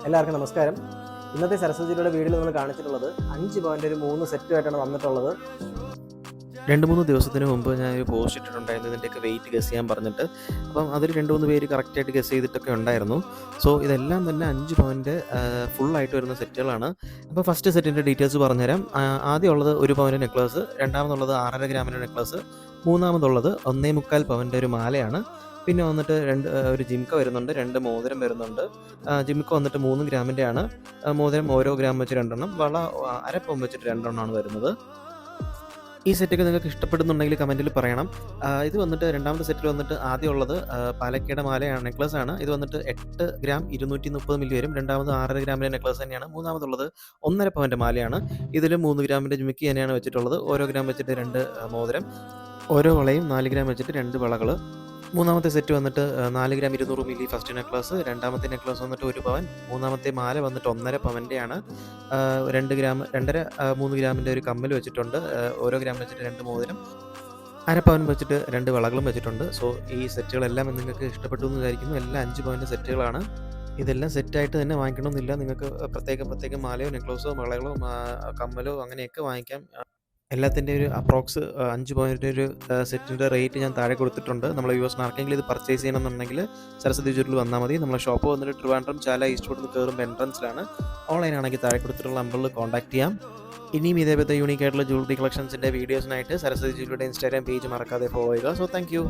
എല്ലാവർക്കും നമസ്കാരം. ഇന്നത്തെ സരസ്വതിയുടെ വീഡിയോയിൽ നമ്മൾ കാണിച്ചിട്ടുള്ളത് 5 പവൻ്റെ ഒരു 3 സെറ്റുമായിട്ടാണ് വന്നിട്ടുള്ളത്. 2-3 ദിവസത്തിന് മുമ്പ് ഞാനൊരു പോസ്റ്റ് ഇട്ടിട്ടുണ്ടായിരുന്നു ഇതിൻ്റെയൊക്കെ വെയിറ്റ് ഗസ് ചെയ്യാൻ പറഞ്ഞിട്ട്. അപ്പം അതിൽ 2-3 പേര് കറക്റ്റായിട്ട് ഗസ് ചെയ്തിട്ടൊക്കെ ഉണ്ടായിരുന്നു. സോ ഇതെല്ലാം തന്നെ 5 പവൻ്റെ ഫുള്ളായിട്ട് വരുന്ന സെറ്റുകളാണ്. അപ്പോൾ ഫസ്റ്റ് സെറ്റിൻ്റെ ഡീറ്റെയിൽസ് പറഞ്ഞുതരാം. ആദ്യം ഉള്ളത് 1 പവൻ്റെ നെക്ലേസ്, രണ്ടാമതുള്ളത് 6.5 ഗ്രാമിൻ്റെ നെക്ലേസ്, മൂന്നാമതുള്ളത് 1.25 പവൻ്റെ ഒരു മാലയാണ്. പിന്നെ വന്നിട്ട് ഒരു ജിംക വരുന്നുണ്ട്, 2 മോതിരം വരുന്നുണ്ട്. ജിംക വന്നിട്ട് 3 ഗ്രാമിൻ്റെ ആണ്. മോതിരം ഓരോ ഗ്രാം വെച്ച് 2 എണ്ണം, വള 1/2 പവൻ വെച്ചിട്ട് 2 എണ്ണമാണ് വരുന്നത്. ഈ സെറ്റൊക്കെ നിങ്ങൾക്ക് ഇഷ്ടപ്പെടുന്നുണ്ടെങ്കിൽ കമൻറ്റിൽ പറയണം. ഇത് വന്നിട്ട് രണ്ടാമത്തെ സെറ്റിൽ വന്നിട്ട് ആദ്യം ഉള്ളത് പാലക്കയുടെ മാലയാണ്, നെക്ലസ് ആണ്. ഇത് വന്നിട്ട് 8 ഗ്രാം 230 മില്ലി വരും. രണ്ടാമത് 6.5 ഗ്രാമിൻ്റെ നെക്ലസ് തന്നെയാണ്. മൂന്നാമതുള്ളത് 1.5 പവൻ്റെ മാലയാണ്. ഇതിൽ 3 ഗ്രാമിൻ്റെ ജിമിക്കി തന്നെയാണ് വെച്ചിട്ടുള്ളത്. ഓരോ ഗ്രാം വെച്ചിട്ട് 2 മോതിരം, ഓരോ വളയും 4 ഗ്രാം വെച്ചിട്ട് 2 വളകൾ. മൂന്നാമത്തെ സെറ്റ് വന്നിട്ട് 4 ഗ്രാം 200 മില്ലി ഫസ്റ്റ് നെക്ലസ്, രണ്ടാമത്തെ നെക്ലസ് വന്നിട്ട് 1 പവൻ, മൂന്നാമത്തെ മാല വന്നിട്ട് 1.5 പവൻ്റെയാണ്. 2 ഗ്രാം 2.5 3 ഗ്രാമിൻ്റെ ഒരു കമ്മൽ വെച്ചിട്ടുണ്ട്. ഓരോ ഗ്രാം വെച്ചിട്ട് 2 മോതിരം, 1/2 പവൻ വെച്ചിട്ട് 2 വളകളും വെച്ചിട്ടുണ്ട്. സോ ഈ സെറ്റുകളെല്ലാം നിങ്ങൾക്ക് ഇഷ്ടപ്പെട്ടു എന്ന് വിചാരിക്കുന്നു. എല്ലാം 5 പവൻ്റെ സെറ്റുകളാണ്. ഇതെല്ലാം സെറ്റായിട്ട് തന്നെ വാങ്ങിക്കണമെന്നില്ല. നിങ്ങൾക്ക് പ്രത്യേകം മാലയോ നെക്ലേസോ വളകളോ കമ്മലോ അങ്ങനെയൊക്കെ വാങ്ങിക്കാം. എല്ലാത്തിൻ്റെ ഒരു അപ്രോക്സ് 5 പവൻ്റെ ഒരു സെറ്റിൻ്റെ റേറ്റ് ഞാൻ താഴെ കൊടുത്തിട്ടുണ്ട്. നമ്മളെ വ്യൂവേഴ്സിന് ആർക്കെങ്കിലും ഇത് പർച്ചേസ് ചെയ്യണമെന്നുണ്ടെങ്കിൽ സരസ്വതി ജ്വല്ലറിൽ വന്നാൽ മതി. നമ്മളെ ഷോപ്പ് വന്നിട്ട് ട്രിവാൻഡ്രം ചാല ഈസ്റ്റ്വുഡ് കയറുമ്പോൾ എൻട്രൻസിലാണ്. ഓൺലൈൻ ആണെങ്കിൽ താഴെ കൊടുത്തിട്ടുള്ള നമ്പറിൽ കോൺടാക്ട് ചെയ്യാം. ഇനിയും ഇതേപോലത്തെ യൂണിക് ആയിട്ടുള്ള ജ്വല്ലറി കളക്ഷൻസിൻ്റെ വീഡിയോസിനായിട്ട് സരസ്വതി ജ്വല്ലറിയുടെ ഇൻസ്റ്റാഗ്രാം പേജ് മറക്കാതെ ഫോളോ ചെയ്യുക. So thank you.